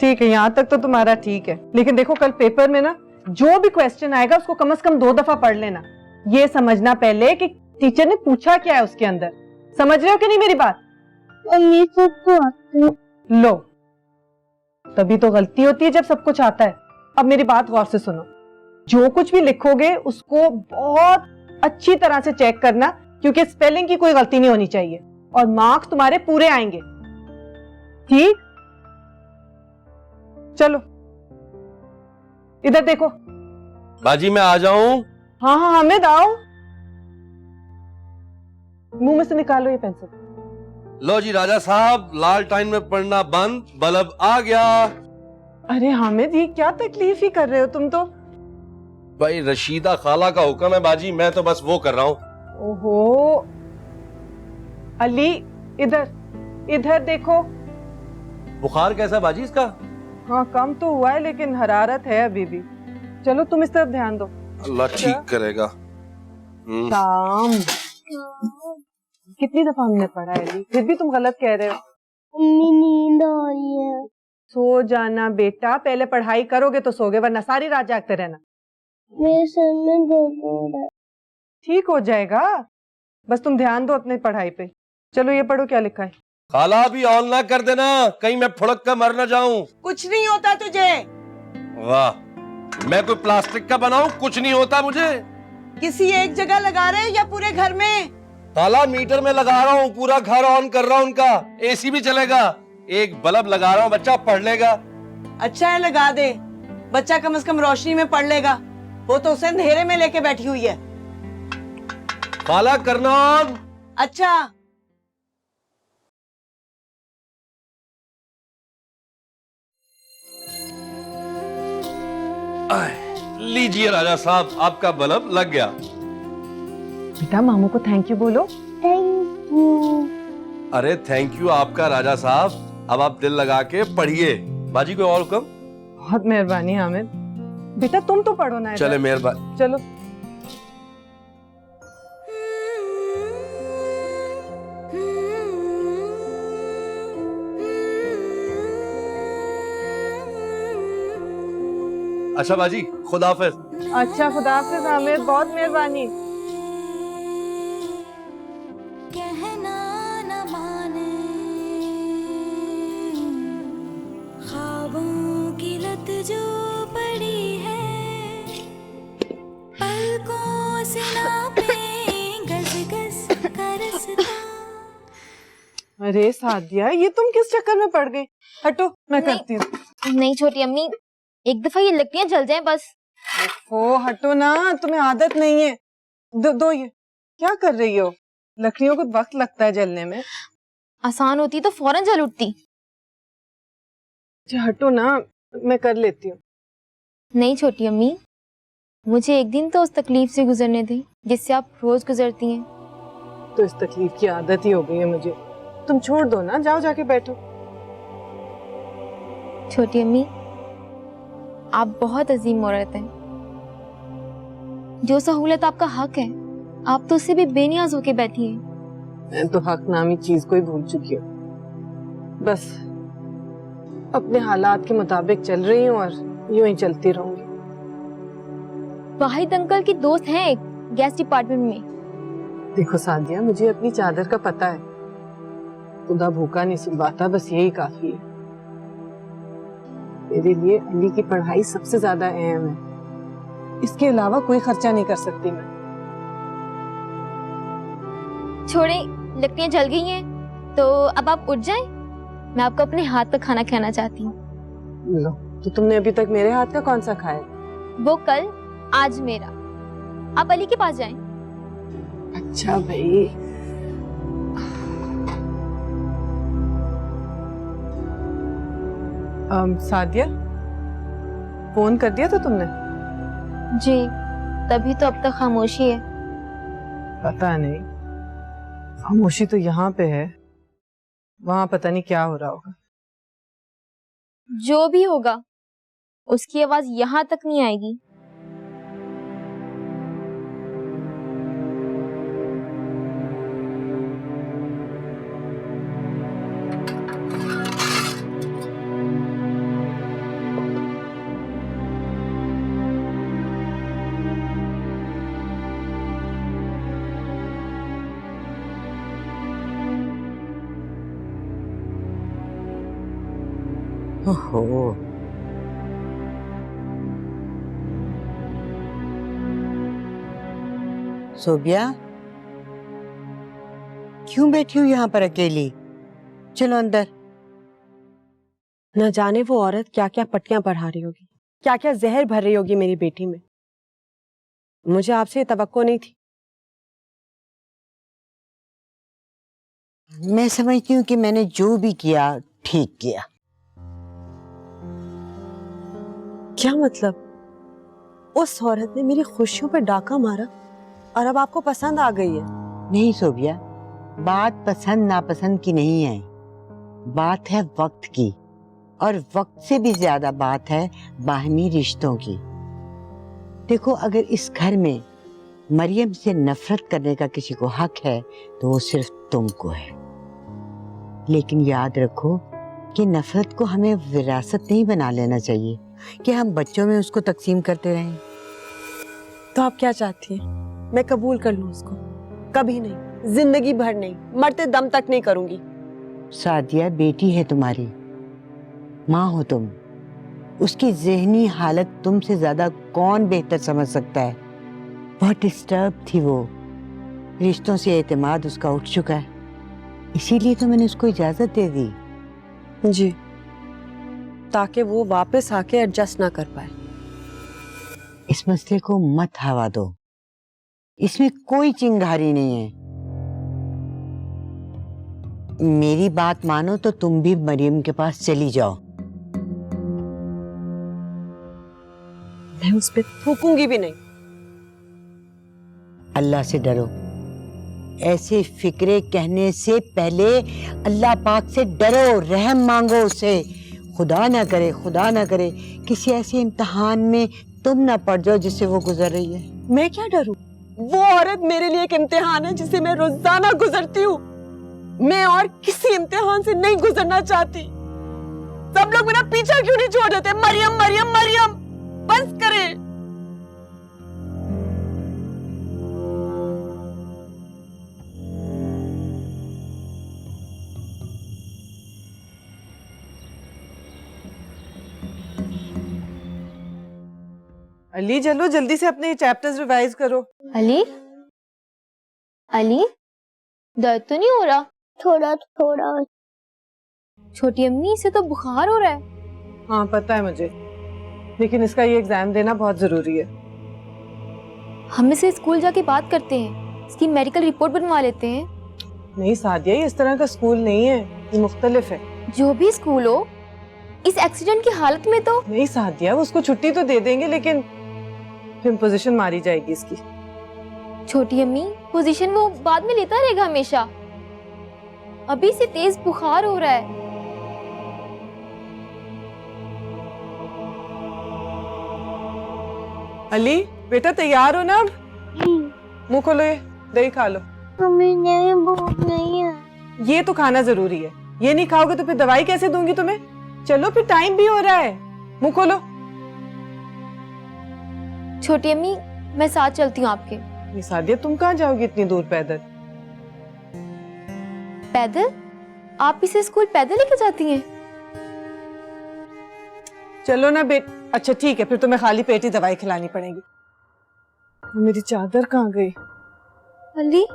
ठीक है, यहाँ तक तो तुम्हारा ठीक है, लेकिन देखो कल पेपर में ना जो भी क्वेश्चन आएगा उसको कम से कम 2 दफा पढ़ लेना। ये समझना पहले कि टीचर ने पूछा क्या है उसके अंदर। समझ रहे हो कि नहीं मेरी बात? मम्मी सबको आते हैं। लो, तभी तो गलती होती है जब सब कुछ आता है। अब मेरी बात गौर से सुनो, जो कुछ भी लिखोगे उसको बहुत अच्छी तरह से चेक करना, क्योंकि स्पेलिंग की कोई गलती नहीं होनी चाहिए और मार्क्स तुम्हारे पूरे आएंगे। ठीक? चलो इधर देखो। बाजी मैं आ जाऊं? हाँ हाँ हामिद आओ। मुंह में से निकालो ये पेंसिल। लो जी राजा साहब, लाल टाइम में पढ़ना बंद, बल्ब आ गया। अरे हामिद ये क्या तकलीफ ही कर रहे हो तुम तो। भाई रशीदा खाला का हुक्म है बाजी, मैं तो बस वो कर रहा हूँ। ओहो अली, इधर इधर देखो। बुखार कैसा है बाजी इसका? हाँ कम तो हुआ है लेकिन हरारत है अभी भी। चलो तुम इस तरफ ध्यान दो। अल्लाह ठीक करेगा। शाम कितनी दफा हमने पढ़ा है अली, फिर भी तुम गलत कह रहे हो। मम्मी नींद आ रही है। सो जाना बेटा, पहले पढ़ाई करोगे तो सोगे, वरना सारी रात जागते रहना। मेरे सर में दर्द हो रहा है। ठीक हो जाएगा, बस तुम ध्यान दो अपनी पढ़ाई पे। चलो ये पढ़ो क्या लिखा है। खाला भी ऑन ना कर देना, कहीं मैं फुड़क कर मर न जाऊं। कुछ नहीं होता तुझे। वाह, मैं कोई प्लास्टिक का बनाऊं? कुछ नहीं होता मुझे। किसी एक जगह लगा रहे या पूरे घर में? खाला मीटर में लगा रहा हूँ, पूरा घर ऑन कर रहा हूँ उनका। एसी भी चलेगा, एक बल्ब लगा रहा हूँ, बच्चा पढ़ लेगा। अच्छा है लगा दे, बच्चा कम से कम रोशनी में पढ़ लेगा। वो तो उसे अंधेरे में लेके बैठी हुई है। खाला करना ऑन। अच्छा लीजिए राजा साहब, आपका बल्ब लग गया। बेटा मामू को थैंक यू बोलो। Thank you. अरे थैंक यू आपका राजा साहब। अब आप दिल लगा के पढ़िए। बाजी कोई और हुक्म? बहुत मेहरबानी हामिद। बेटा तुम तो पढ़ो ना। चले मेहरबानी। चलो अच्छा बाजी, खुदा हाफिज। अच्छा खुदा हाफिज हामिद, बहुत मेहरबानी। कहना न माने ख्वाबों की लत जो पड़ी है, पलकों से नापे गज गज का रास्ता। अरे सादिया ये तुम किस चक्कर में पड़ गई? हटो मैं करती हूँ। नहीं छोटी अम्मी, एक दफा ये लकड़ियां जल जाएं बस। ओ हटो ना, तुम्हें आदत नहीं है। दो ये क्या कर रही हो? लकड़ियों को वक्त लगता है जलने में। आसान होती तो फौरन जल उठती। अच्छा हटो ना, मैं कर लेती हूँ। नहीं छोटी अम्मी, मुझे एक दिन तो उस तकलीफ से गुजरने दें जिससे आप रोज गुजरती हैं। तो इस तकलीफ की आदत ही हो गई है मुझे। तुम छोड़ दो ना, जाओ जाके बैठो। छोटी अम्मी, आप बहुत अजीम औरत हैं। जो सहूलत आपका हक है, आप तो उससे भी बेनियाज होके बैठी हैं। मैं तो हक नामी चीज को ही भूल चुकी हूँ। बस अपने हालात के मुताबिक चल रही हूँ और यूं ही चलती रहूंगी। वाहिद अंकल की दोस्त हैं एक गैस डिपार्टमेंट में। देखो सादिया, मुझे अपनी चादर का पता है। खुदा भूखा नहीं सुलवाता, बस यही काफी है। मेरे लिए अली की पढ़ाई सबसे ज्यादा अहम है। इसके अलावा कोई खर्चा नहीं कर सकती मैं। छोड़े, लकड़ियां जल गई हैं तो अब आप उठ जाएं। मैं आपको अपने हाथ का खाना खिलाना चाहती हूँ। लो, तो तुमने अभी तक मेरे हाथ का कौन सा खाया? वो कल, आज मेरा। आप अली के पास जाएं। अच्छा भाई। सादिया, फोन कर दिया था तुमने? जी, तभी तो अब तक खामोशी है। पता नहीं, खामोशी तो यहाँ पे है, वहां पता नहीं क्या हो रहा होगा। जो भी होगा, उसकी आवाज यहाँ तक नहीं आएगी। ओहो, सोबिया क्यों बैठी हूँ यहाँ पर अकेली? चलो अंदर। न जाने वो औरत क्या क्या पट्टियां पढ़ा रही होगी, क्या क्या जहर भर रही होगी मेरी बेटी में। मुझे आपसे ये तवक्को नहीं थी। मैं समझती हूँ कि मैंने जो भी किया ठीक किया। क्या मतलब? उस औरत ने मेरी खुशियों पर डाका मारा और अब आपको पसंद आ गई है? नहीं सोबिया, बात पसंद नापसंद की नहीं है, बात है वक्त की, और वक्त से भी ज्यादा बात है बाहमी रिश्तों की। देखो, अगर इस घर में मरियम से नफरत करने का किसी को हक है तो वो सिर्फ तुमको है। लेकिन याद रखो कि नफरत को हमें विरासत नहीं बना लेना चाहिए कि हम बच्चों में उसको तकसीम करते रहें। तो आप क्या चाहती हैं? मैं कबूल कर लूं उसको? कभी नहीं, जिंदगी भर नहीं, मरते दम तक नहीं करूंगी। सादिया बेटी है तुम्हारी, माँ हो तुम, उसकी ज़हनी हालत तुमसे ज्यादा कौन बेहतर समझ सकता है। बहुत डिस्टर्ब थी वो, रिश्तों से एतमाद उसका उठ चुका है, इसीलिए तो मैंने उसको इजाजत दे दी। जी, ताकि वो वापस आके एडजस्ट ना कर पाए। इस मसले को मत हवा दो, इसमें कोई चिंगारी नहीं है। मेरी बात मानो तो तुम भी मरियम के पास चली जाओ। मैं उस पर थूकूंगी भी नहीं। अल्लाह से डरो, ऐसे फिक्रे कहने से पहले अल्लाह पाक से डरो, रहम मांगो उससे। खुदा ना करे, खुदा ना करे किसी ऐसे इम्तिहान में तुम ना पड़ जाओ जिससे वो गुजर रही है। मैं क्या डरूं? वो औरत मेरे लिए एक इम्तिहान है जिसे मैं रोजाना गुजरती हूँ। मैं और किसी इम्तिहान से नहीं गुजरना चाहती। सब लोग मेरा पीछा क्यों नहीं छोड़ देते? मरियम मरियम मरियम, बस करें। अली चलो जल्दी से अपने चैप्टर्स रिवाइज करो। अली, अली दर्द तो नहीं हो रहा? थोड़ा थोड़ा। छोटी अम्मी, इसे तो बुखार हो रहा है। हाँ पता है मुझे, लेकिन इसका ये एग्जाम देना बहुत जरूरी है। हम इसे स्कूल जाके बात करते हैं, इसकी मेडिकल रिपोर्ट बनवा लेते हैं। नहीं सादिया, ये इस तरह का स्कूल नहीं है, ये मुख्तलिफ है। जो भी स्कूल हो, इस एक्सीडेंट की हालत में तो। नहीं सादिया, उसको छुट्टी तो दे देंगे लेकिन फिर पोजीशन मारी जाएगी इसकी। छोटी अम्मी, पोजीशन वो बाद में लेता रहेगा हमेशा। अभी से तेज बुखार हो रहा है। अली बेटा तैयार हो ना? अब मुंह खोलो, ये दही खा लो। मम्मी नहीं, भूख नहीं है। ये तो खाना जरूरी है, ये नहीं खाओगे तो फिर दवाई कैसे दूंगी तुम्हें? चलो फिर टाइम भी हो रहा है, मुंह खोलो। छोटी अम्मी, मैं साथ चलती हूँ आपके। ये सादिया, तुम कहाँ जाओगी इतनी दूर पैदल? पैदल? आप इसे स्कूल पैदल लेके जाती हैं? चलो ना बेट। अच्छा ठीक है, फिर तुम्हें खाली पेट ही दवाई खिलानी पड़ेगी। मेरी चादर कहाँ गई? अली,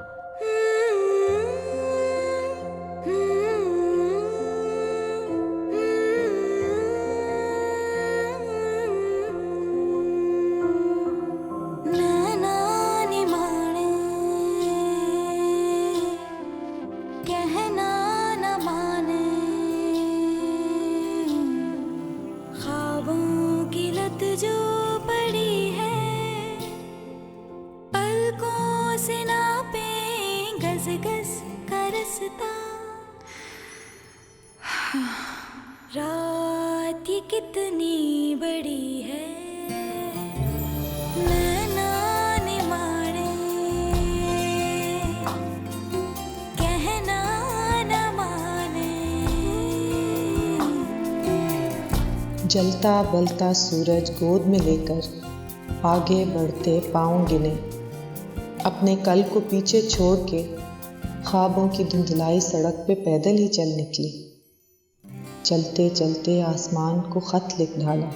रात ये कितनी बड़ी है, नैना ने मारे, कहना न माने। जलता बलता सूरज गोद में लेकर आगे बढ़ते पाँव गिने, अपने कल को पीछे छोड़ के ख्वाबों की धुंधलाई सड़क पे पैदल ही चल निकली। चलते चलते आसमान को खत लिख डाला।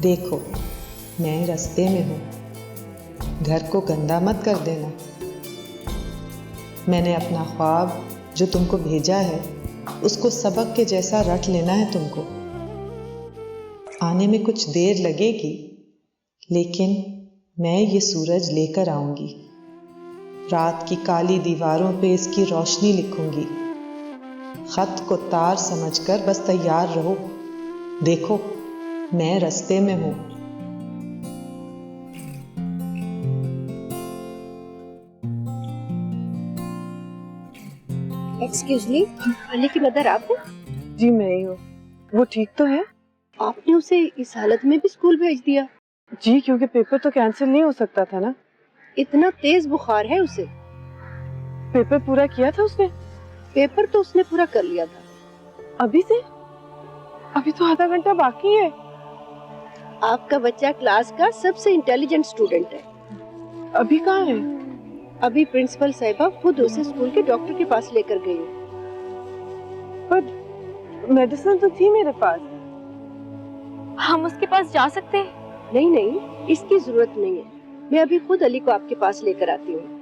देखो, मैं रास्ते में हूँ, घर को गंदा मत कर देना। मैंने अपना ख्वाब जो तुमको भेजा है उसको सबक के जैसा रट लेना है तुमको। आने में कुछ देर लगेगी, लेकिन मैं ये सूरज लेकर आऊंगी। रात की काली दीवारों पे इसकी रोशनी लिखूंगी। खत को तार समझकर बस तैयार रहो। देखो, मैं रास्ते में हूँ। एक्सक्यूज मी, अली की मदर आप हैं? जी मैं ही हूँ। वो ठीक तो है? आपने उसे इस हालत में भी स्कूल भेज दिया? जी, क्योंकि पेपर तो कैंसिल नहीं हो सकता था ना। इतना तेज बुखार है उसे। पेपर पूरा किया था उसने? पेपर तो उसने पूरा कर लिया था। अभी से? अभी तो आधा घंटा बाकी है। आपका बच्चा क्लास का सबसे इंटेलिजेंट स्टूडेंट है। अभी कहाँ है? अभी प्रिंसिपल साहिबा खुद उसे स्कूल के डॉक्टर के पास लेकर गई। पर मेडिसिन तो थी मेरे पास। हम उसके पास जा सकते हैं? नहीं नहीं, इसकी जरूरत नहीं है। मैं अभी खुद अली को आपके पास लेकर आती हूँ।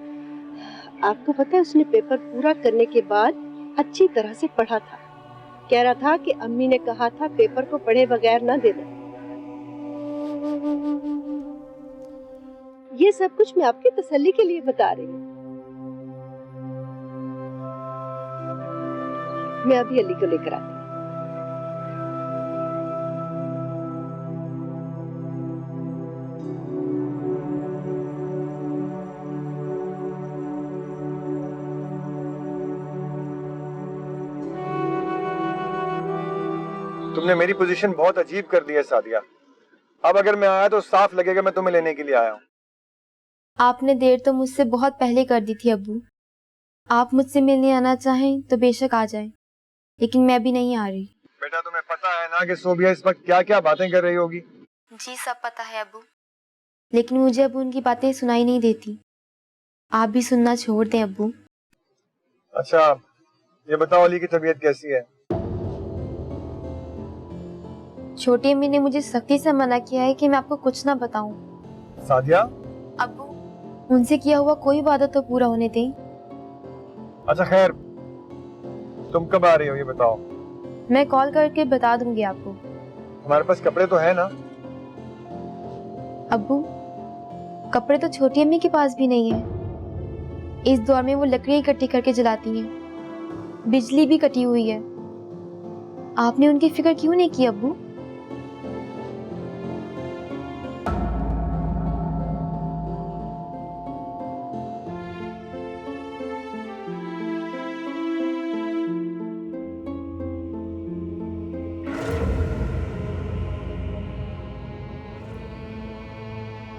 आपको पता है, उसने पेपर पूरा करने के बाद अच्छी तरह से पढ़ा था। कह रहा था कि अम्मी ने कहा था पेपर को पढ़े बगैर ना देना। ये सब कुछ मैं आपकी तसल्ली के लिए बता रही हूँ। मैं अभी अली को लेकर आती हूँ। तुमने मेरी पोजीशन बहुत अजीब कर दी है सादिया। अब अगर मैं आया तो साफ लगेगा मैं तुम्हें लेने के लिए आया हूँ। आपने देर तो मुझसे बहुत पहले कर दी थी अब्बू। आप मुझसे मिलने आना चाहें तो बेशक आ जाएं, लेकिन मैं भी नहीं आ रही। बेटा, तुम्हें पता है ना कि सोबिया इस वक्त क्या क्या बातें कर रही होगी? जी सब पता है अब्बू, लेकिन मुझे अब उनकी बातें सुनाई नहीं देती। आप भी सुनना छोड़ दें अब्बू। अच्छा, ये बताओ अली की तबीयत कैसी है? छोटी अम्मी ने मुझे सख्ती से मना किया है कि मैं आपको कुछ ना बताऊं। सादिया? अब्बू, उनसे किया हुआ कोई वादा तो पूरा होने दें। अच्छा खैर, तुम कब आ रही हो ये बताओ। मैं कॉल करके बता दूंगी आपको। हमारे पास कपड़े तो है ना? अब्बू, कपड़े तो छोटी अम्मी के पास भी नहीं है। इस दौर में वो लकड़ियां इकट्ठी करके जलाती हैं। बिजली भी कटी हुई है। आपने उनकी फिक्र क्यों नहीं की अब्बू?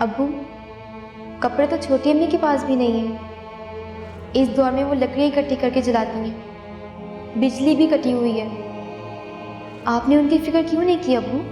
अब्बू, कपड़े तो छोटी अम्मी के पास भी नहीं है। इस दौर में वो लकड़ियां इकट्ठी करके जलाती हैं। बिजली भी कटी हुई है। आपने उनकी फिक्र क्यों नहीं की अब्बू?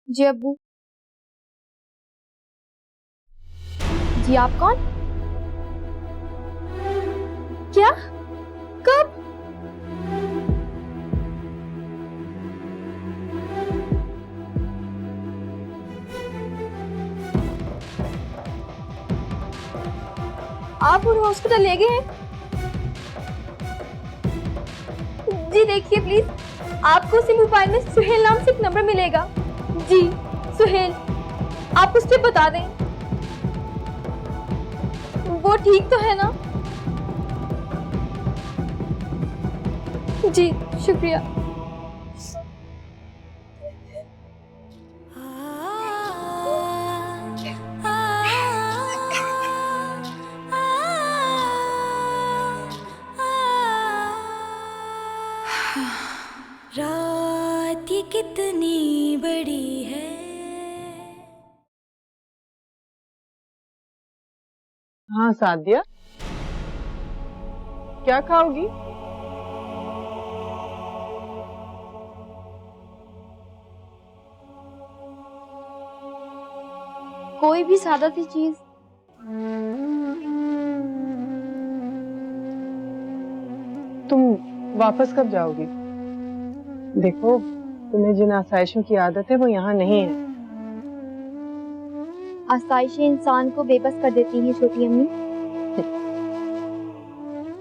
जी अब्बू। जी आप कौन? क्या? कब? आप उन्हें हॉस्पिटल ले गए हैं? जी देखिए प्लीज, आपको उसी मोबाइल में सुहेल नाम से एक नंबर मिलेगा। जी सुहेल, आप उससे बता दें। वो ठीक तो है ना? जी शुक्रिया। रात ये कितनी बड़ी है। हाँ सादिया, क्या खाओगी? कोई भी सादा सी चीज। तुम वापस कब जाओगी? देखो, तुम्हें जिन आसाइशों की आदत है वो यहाँ नहीं है। आसाइशें इंसान को बेबस कर देती हैं छोटी अम्मी।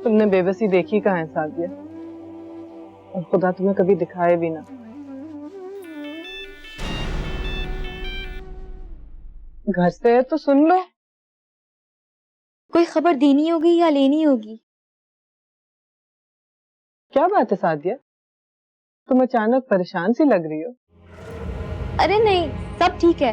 तुमने बेबसी देखी कहाँ है सादिया? और खुदा तुम्हें कभी दिखाए भी ना। घर से है तो सुन लो। कोई खबर देनी होगी या लेनी होगी? क्या बात है सादिया, तुम अचानक परेशान सी लग रही हो। अरे नहीं, सब ठीक है।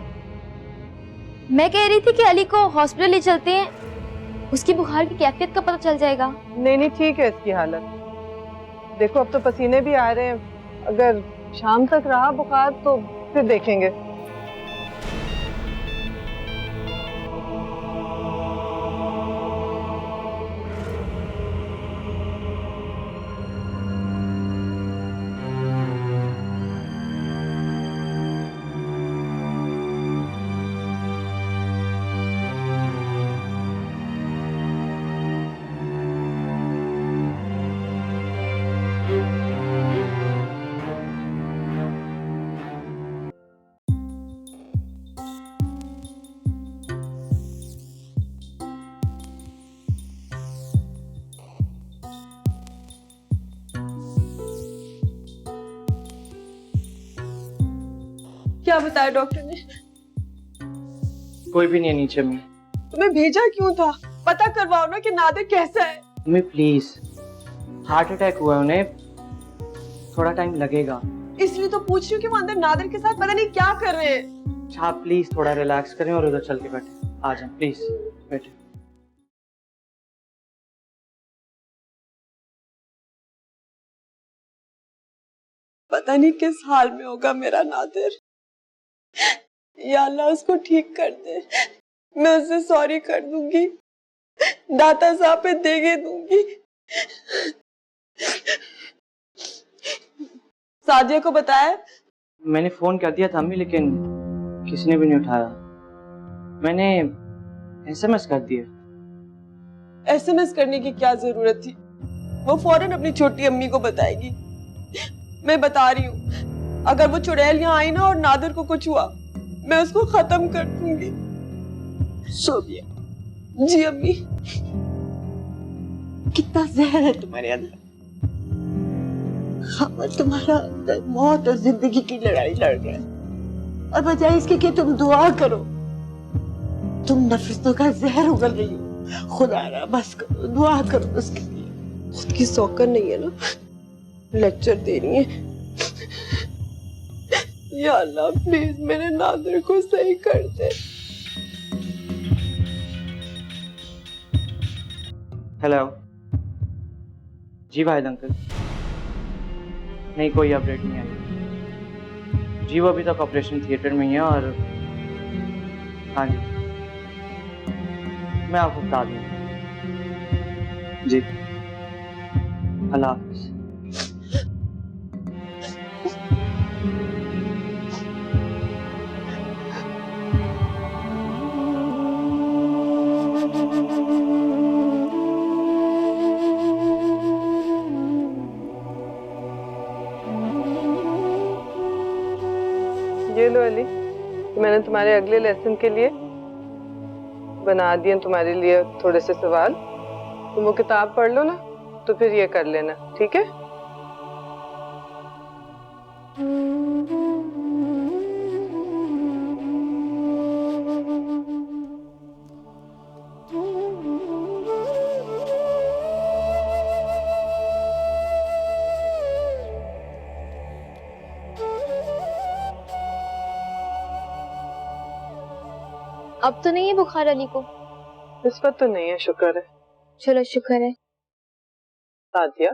मैं कह रही थी कि अली को हॉस्पिटल ले चलते हैं, उसकी बुखार की कैफियत का पता चल जाएगा। नहीं नहीं, ठीक है इसकी हालत। देखो अब तो पसीने भी आ रहे हैं, अगर शाम तक रहा बुखार तो फिर देखेंगे। क्या बताया डॉक्टर ने? कोई भी नहीं है नीचे में। तुम्हें भेजा क्यों था? पता करवाओ ना कि नादिर कैसा है। मम्मी प्लीज, हार्ट अटैक हुआ है उन्हें, थोड़ा टाइम लगेगा। इसलिए तो पूछ रही हूँ कि वो अंदर नादिर के साथ पता नहीं क्या कर रहे हैं। आप प्लीज थोड़ा रिलैक्स करें और उधर चल के बैठे। आ जाए प्लीज, बैठे। पता नहीं किस हाल में होगा मेरा नादिर। या अल्लाह उसको ठीक कर दे। मैं उससे सॉरी कर दूंगी, दाता साहब पे देगे दूंगी। सादिया को बताया? मैंने फोन कर दिया था अम्मी, लेकिन किसी ने भी नहीं उठाया। मैंने एसएमएस कर दिया। एसएमएस करने की क्या जरूरत थी? वो फौरन अपनी छोटी अम्मी को बताएगी। मैं बता रही हूँ, अगर वो चुड़ैल यहाँ आई ना और नादिर को कुछ हुआ, मैं उसको खत्म कर दूंगी। सोनिया जी अम्मी, कितना जहर है तुम्हारे अंदर। हम और तुम्हारा अंदर मौत और जिंदगी की लड़ाई लड़ रहे हैं, और बजाय इसके कि तुम दुआ करो, तुम नफरतों का जहर उगल रही हो। खुदा बस करो, दुआ करो उसके लिए। खुद की सौकन नहीं है ना, लेक्चर दे रही है। या अल्लाह प्लीज मेरे नादिर को सही कर दे। हेलो जी वाहिद अंकल। नहीं, कोई अपडेट नहीं आई जी। वो अभी तक ऑपरेशन थिएटर में ही है। और हाँ जी, मैं आपको बता दूंगा जी। अल्लाह हाफिज। ये लो अली, मैंने तुम्हारे अगले लेसन के लिए बना दिए तुम्हारे लिए थोड़े से सवाल। तुम वो किताब पढ़ लो ना, तो फिर ये कर लेना, ठीक है? अब तो नहीं है बुखार अली को? इस वक्त तो नहीं है, शुक्र है। चलो शुक्र है। सादिया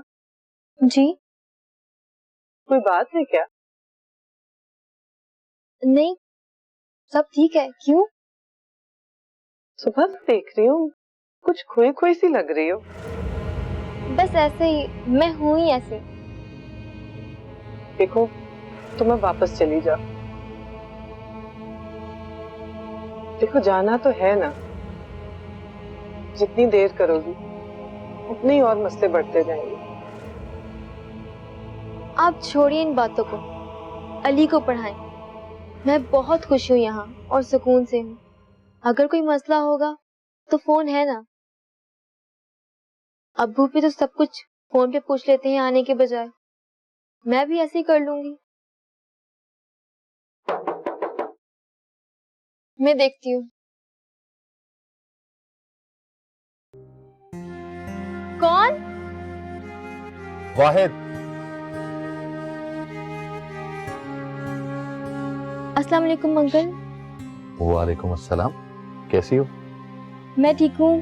जी? कोई बात है क्या? नहीं, सब ठीक है। क्यों? सुबह से देख रही हूँ, कुछ खोई खोई सी लग रही हो। बस ऐसे ही, मैं हूं ही ऐसे। देखो, तुम्हें वापस चली जाओ। देखो, जाना तो है ना। जितनी देर करोगी उतने ही और मसले बढ़ते जाएंगे। आप छोड़िए इन बातों को, अली को पढ़ाएं। मैं बहुत खुश हूँ यहाँ और सुकून से हूँ। अगर कोई मसला होगा तो फोन है ना। अब्बू भी तो सब कुछ फोन पे पूछ लेते हैं आने के बजाय। मैं भी ऐसे ही कर लूंगी। मैं देखती हूँ। कौन? वाहिद। अस्सलाम वालेकुम अंकल। वालेकुम अस्सलाम। कैसी हो? मैं ठीक हूँ।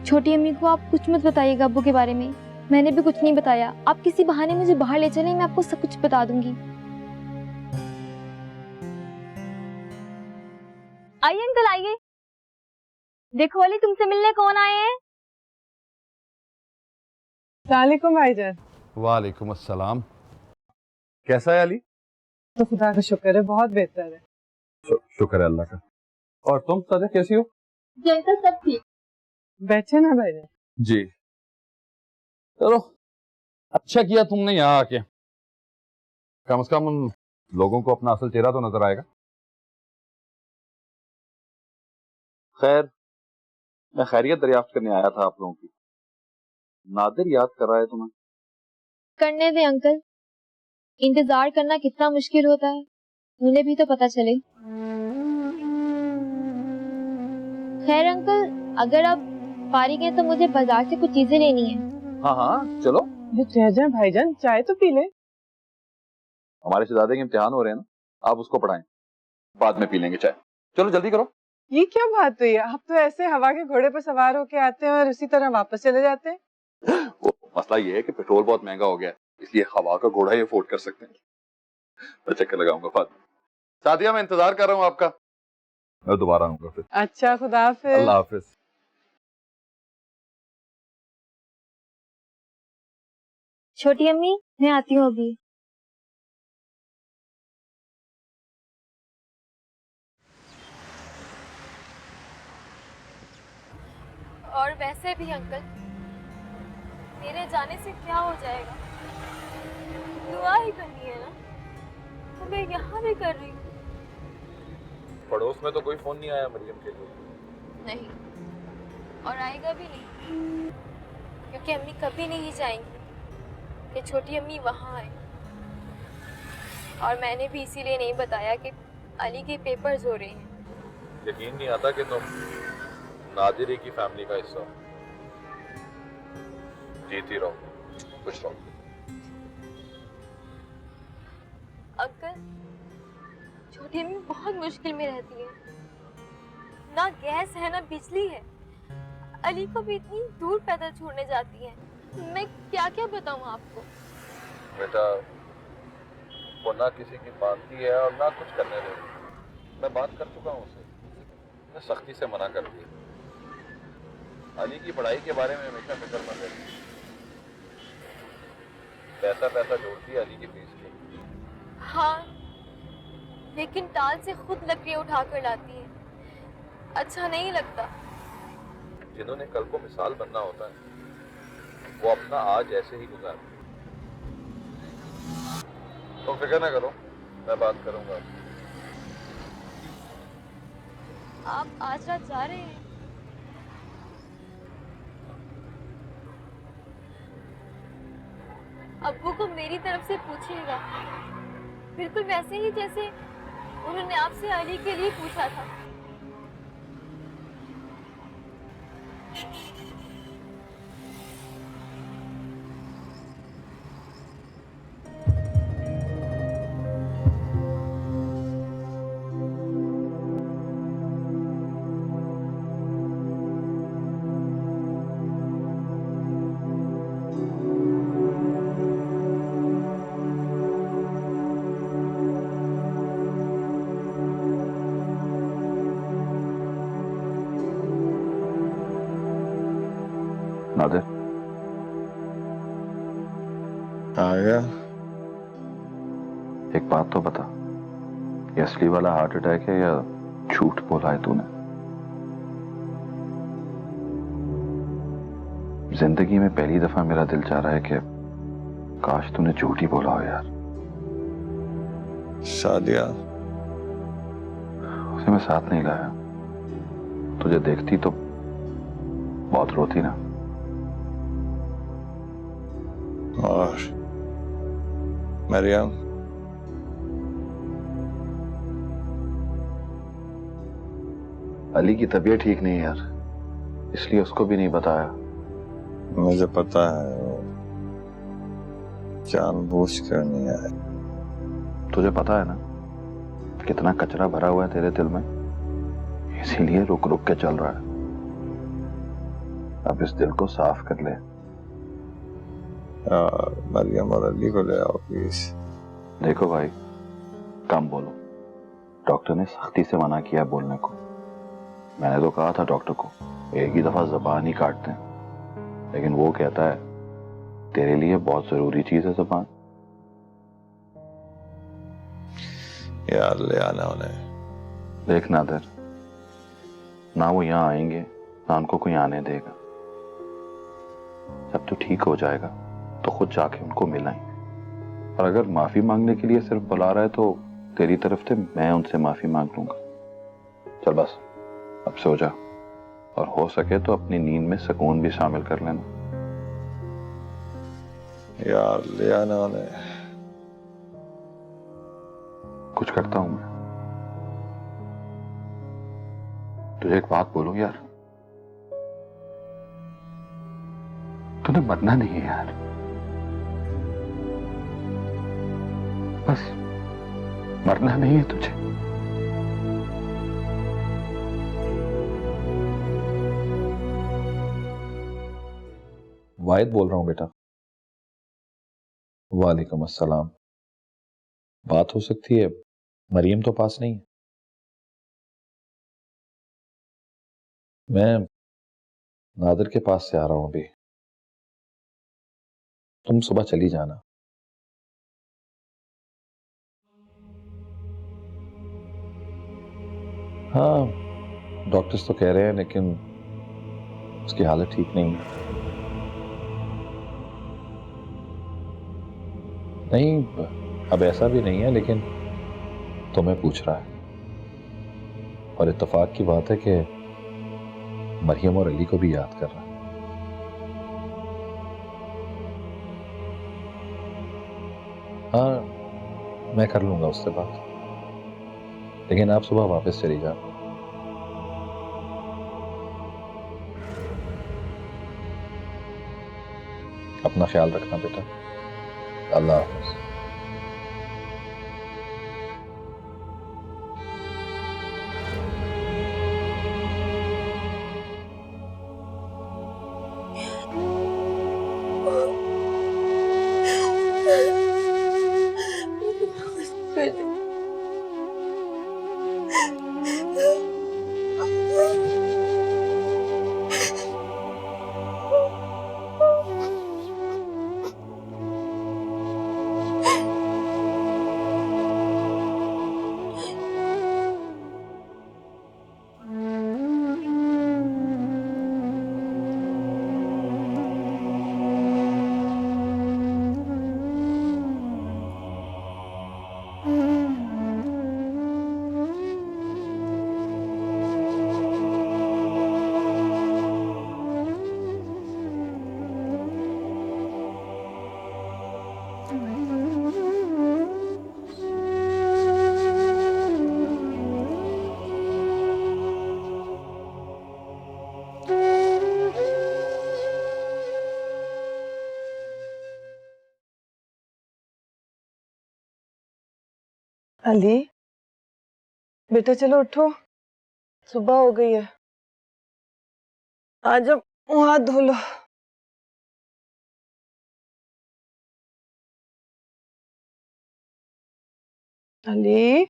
छोटी अम्मी को आप कुछ मत बताइएगा अब्बू के बारे में। मैंने भी कुछ नहीं बताया। आप किसी बहाने मुझे बाहर ले चलें, मैं आपको सब कुछ बता दूंगी। आइए अंकल आइए। देखो अली, तुमसे मिलने कौन आए हैं? वालेकुम भाईजान। वालेकुम अस्सलाम। कैसा है अली? तो खुदा का शुक्र है, बहुत बेहतर है। शुक्र है अल्लाह का। और तुम सादिया कैसी हो? जी अंकल, सब ठीक। बैठे ना भाईजान। जी चलो, अच्छा किया तुमने यहाँ आके। कम से कम उन लोगों को अपना असल चेहरा तो नजर आएगा। खैर, मैं खैरियत दरियाफ्त करने आया था आप लोगों की। नादिर याद कर रहा है तुम्हें। करने दे अंकल, इंतजार करना कितना मुश्किल होता है उन्हें भी तो पता चले। खैर अंकल, अगर आप फारिग हैं तो मुझे बाजार से कुछ चीजें लेनी है। हाँ हाँ चलो। रह जाए भाईजान, चाय तो पी ले। हमारे शहजादे के इम्तिहान हो रहे हैं ना, आप उसको पढ़ाएं, बाद में पी लेंगे चाय। चलो जल्दी करो। ये क्या बात हुई? आप तो ऐसे हवा के घोड़े पर सवार होके आते हैं और उसी तरह वापस चले जाते हैं। वो मसला ये है कि पेट्रोल बहुत महंगा हो गया है, इसलिए हवा का घोड़ा ही अफोर्ड कर सकते हैं। मैं चक्कर लगाऊंगा बाद में। सादिया, मैं इंतजार कर रहा हूँ आपका। मैं दोबारा आऊंगा फिर। अच्छा, खुदा हाफिज। अल्लाह हाफिज। छोटी अम्मी, मैं आती हूँ अभी। और वैसे भी अंकल, मेरे जाने से क्या हो जाएगा? दुआ ही करनी है ना, तो मैं यहाँ भी कर रही हूँ। पड़ोस में तो कोई फोन नहीं आया मरियम के लिए? नहीं, और आएगा भी नहीं, क्योंकि अम्मी कभी नहीं चाहेंगी कि छोटी अम्मी वहाँ आए। और मैंने भी इसीलिए नहीं बताया कि अली के पेपर्स हो रहे हैं। यकीन नहीं आता कि तुम नादिर की फैमिली का हिस्सा हो। जीती रहो, खुश रहो। अंकल, छोटी अम्मी बहुत मुश्किल में रहती है। ना गैस है ना बिजली है। अली को भी इतनी दूर पैदल छोड़ने जाती है। मैं क्या क्या बताऊं आपको? बेटा, वो ना किसी की मानती है और ना कुछ करने देती। मैं बात कर चुका हूँ उससे, मैं सख्ती से मना कर दिया। अली की पढ़ाई के बारे में हमेशा फिक्रमंद रहती है। पैसा जोड़ती है अली की फीस की। हाँ, लेकिन टाल से खुद लकड़ियाँ उठा कर लाती है। अच्छा नहीं लगता। जिन्होंने कल को मिसाल बनना होता है वो अपना आज ऐसे ही गुजारते। तुम फिक्र ना करो, मैं बात करूंगा। आप आज रात जा रहे हैं? अब्बू को मेरी तरफ से पूछिएगा, बिल्कुल वैसे ही जैसे उन्होंने आपसे अली के लिए पूछा था। आ गया। एक बात तो बता, ये असली वाला हार्ट अटैक है या झूठ बोला है तूने? जिंदगी में पहली दफा मेरा दिल चाह रहा है कि काश तूने झूठ ही बोला हो यार। सादिया, उसे मैं साथ नहीं लाया। तुझे देखती तो बहुत रोती ना। और मरियम, अली की तबीयत ठीक नहीं है यार, इसलिए उसको भी नहीं बताया। मुझे पता है वो जानबूझ कर नहीं आया। तुझे पता है ना कितना कचरा भरा हुआ है तेरे दिल में, इसीलिए रुक रुक के चल रहा है। अब इस दिल को साफ कर ले। मरियम और अली को ले आओ प्लीज। देखो भाई, कम बोलो। डॉक्टर ने सख्ती से मना किया बोलने को। मैंने तो कहा था डॉक्टर को एक ही दफा जबान ही काट दें, लेकिन वो कहता है तेरे लिए बहुत जरूरी चीज है जबान। यार ले आना उन्हें। देख नादिर, ना वो यहाँ आएंगे ना उनको कोई आने देगा। जब तो ठीक हो जाएगा तो खुद जाके उनको मिलाएं। और अगर माफी मांगने के लिए सिर्फ बुला रहा है तो तेरी तरफ से मैं उनसे माफी मांग लूंगा। चल बस अब सो जा, और हो सके तो अपनी नींद में सुकून भी शामिल कर लेना। यार ले आना उन्हें। कुछ करता हूं मैं। तुझे एक बात बोलूं यार, तूने मरना नहीं है यार, बस मरना नहीं है तुझे। वाहिद बोल रहा हूं बेटा। वालेकुम अस्सलाम। बात हो सकती है, मरियम तो पास नहीं है। मैं नादिर के पास से आ रहा हूं अभी, तुम सुबह चली जाना। हाँ, डॉक्टर्स तो कह रहे हैं, लेकिन उसकी हालत ठीक नहीं है। नहीं, अब ऐसा भी नहीं है, लेकिन तुम्हें पूछ रहा है। और इत्तेफाक की बात है कि मरियम और अली को भी याद कर रहा है। हाँ, मैं कर लूंगा उससे बात, लेकिन आप सुबह वापस चली जाओ। अपना ख्याल रखना बेटा। अल्लाह हाफ़िज़। अली, बेटा चलो उठो, सुबह हो गई है। आज अब मुंह हाथ धो लो। अली,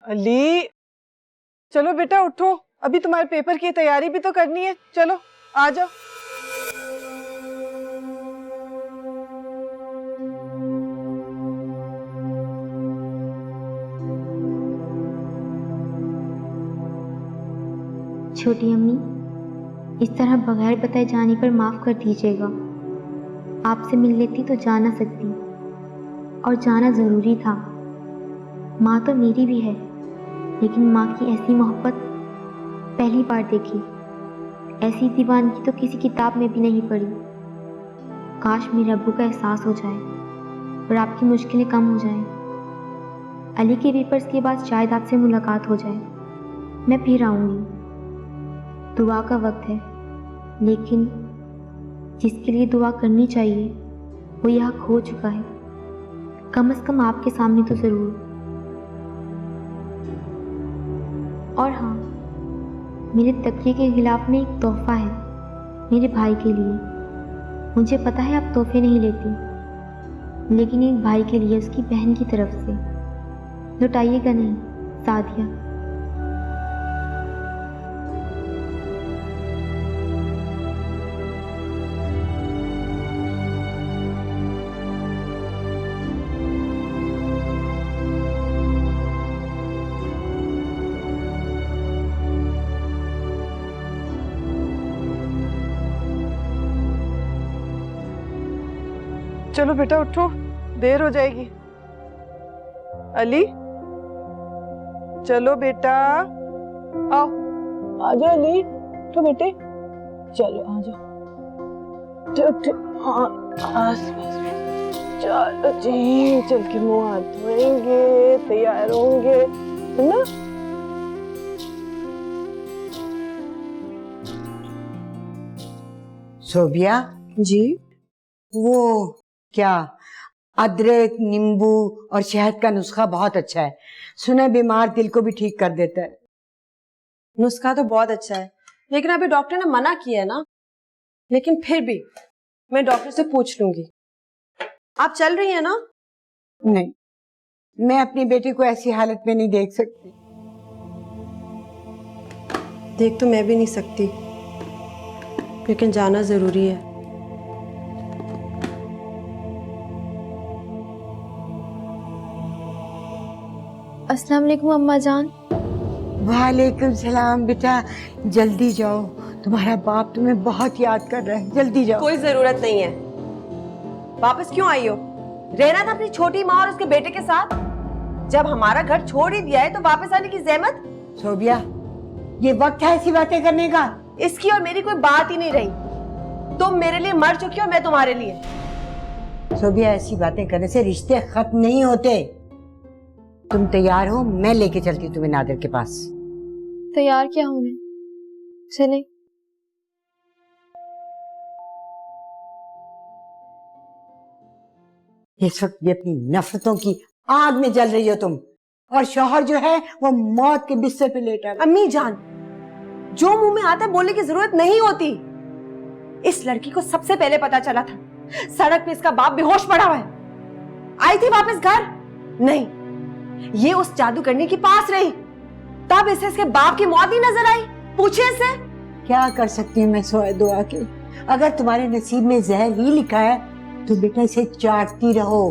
अली, चलो बेटा उठो, अभी तुम्हारे पेपर की तैयारी भी तो करनी है। चलो आ जाओ। छोटी अम्मी, इस तरह बगैर बताए जाने पर माफ़ कर दीजिएगा। आपसे मिल लेती तो जा ना सकती, और जाना ज़रूरी था। माँ तो मेरी भी है, लेकिन माँ की ऐसी मोहब्बत पहली बार देखी। ऐसी दीवानगी तो किसी किताब में भी नहीं पढ़ी। काश मेरे अब्बू का एहसास हो जाए और आपकी मुश्किलें कम हो जाएं। अली के पेपर्स के बाद शायद आपसे मुलाकात हो जाए। मैं फिर आऊँगी। दुआ का वक्त है, लेकिन जिसके लिए दुआ करनी चाहिए वो यहाँ खो चुका है। कम से कम आपके सामने तो ज़रूर। और हाँ, मेरे तकिए के गिलाफ में एक तोहफा है मेरे भाई के लिए। मुझे पता है आप तोहफे नहीं लेती, लेकिन एक भाई के लिए उसकी बहन की तरफ से। लुटाइएगा नहीं सादिया। चलो बेटा उठो, देर हो जाएगी। अली, चलो बेटा, आओ। आ जाओ अली, उठो बेटे, चलो आ जाओ। हाँ, बस चलो जी, चल के मुंह हाथ धोएंगे, तैयार होंगे, है ना? शोभिया जी। वो क्या, अदरक, नींबू और शहद का नुस्खा बहुत अच्छा है। सुना बीमार दिल को भी ठीक कर देता है। नुस्खा तो बहुत अच्छा है, लेकिन अभी डॉक्टर ने मना किया है ना। लेकिन फिर भी मैं डॉक्टर से पूछ लूंगी। आप चल रही हैं ना? नहीं, मैं अपनी बेटी को ऐसी हालत में नहीं देख सकती। देख तो मैं भी नहीं सकती, लेकिन जाना जरूरी है। अस्सलाम वालेकुम अम्मा जान। वालेकुम सलाम बेटा, जल्दी जाओ, तुम्हारा बाप तुम्हें बहुत याद कर रहा है। जल्दी जाओ। कोई जरूरत नहीं है। वापस क्यों आई हो? रहना था अपनी छोटी माँ और उसके बेटे के साथ। जब हमारा घर छोड़ ही दिया है तो वापस आने की जहमत। शोभिया, ये वक्त है ऐसी बातें करने का? इसकी और मेरी कोई बात ही नहीं रही। तुम मेरे लिए मर चुकी हो, मैं तुम्हारे लिए। शोभिया, ऐसी बातें करने से रिश्ते खत्म नहीं होते। तुम तैयार हो? मैं लेके चलती हूँ तुम्हें नादिर के पास। तैयार क्या होने, चले। इस वक्त भी अपनी नफरतों की आग में जल रही हो तुम, और शौहर जो है वो मौत के बिस्तर पे लेटा है। अम्मी जान, जो मुंह में आता है बोलने की जरूरत नहीं होती। इस लड़की को सबसे पहले पता चला था, सड़क पे इसका बाप बेहोश पड़ा हुआ है। आई थी वापस घर? नहीं, ये उस जादू करने के पास रही, तब इसे इसके बाप की मौत ही नजर आई। पूछे इसे। क्या कर सकती हूँ मैं सोए दुआ के? अगर तुम्हारे नसीब में जहर ही लिखा है तो बेटा इसे चाटती रहो।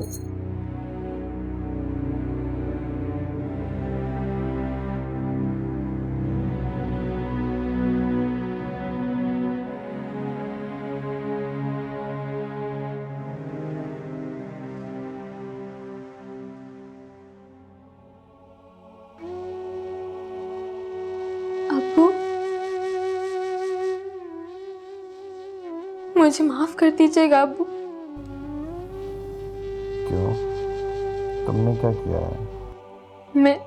अब्बू, मुझे माफ कर दीजिएगा अब्बू। क्यों? तुमने क्या किया है? मैं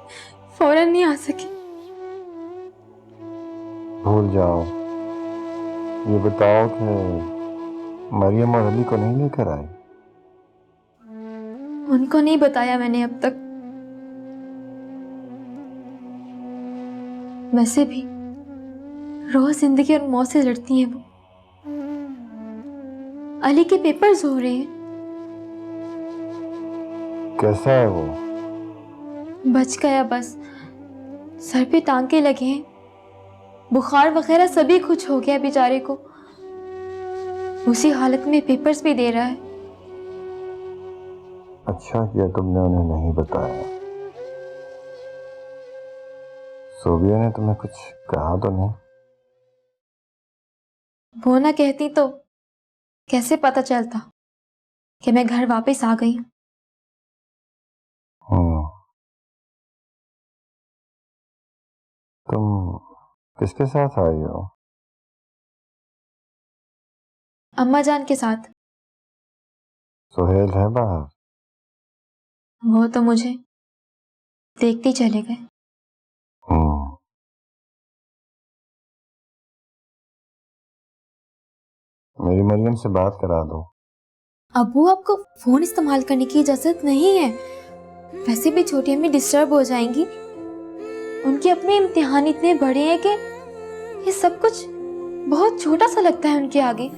फौरन नहीं आ सकी। भूल जाओ। ये बताओ कि मरियम और अली को नहीं लेकर आए? उनको नहीं बताया मैंने अब तक। वैसे भी रोज जिंदगी और मौत से लड़ती हैं वो। अली के पेपर्स हो रहे हैं। कैसा है वो? बच गया बस, सर पे टांके लगे हैं, बुखार वगैरह सभी कुछ हो गया बेचारे को। उसी हालत में पेपर्स भी दे रहा है। अच्छा किया तुमने उन्हें नहीं बताया। सोबिया ने तुम्हें कुछ कहा तो नहीं? वो ना कहती तो कैसे पता चलता कि मैं घर वापस आ गई। तुम किसके साथ आई हो? अम्मा जान के साथ। सुहेल है बाहर? वो तो मुझे देखते ही चले गए। मेरी मरियम से बात करा दो। अबू, आपको फोन इस्तेमाल करने की इजाजत नहीं है। वैसे भी छोटी अम्मी डिस्टर्ब हो जाएंगी। उनके अपने इम्तिहान इतने बड़े हैं कि ये सब कुछ बहुत छोटा सा लगता है उनके आगे।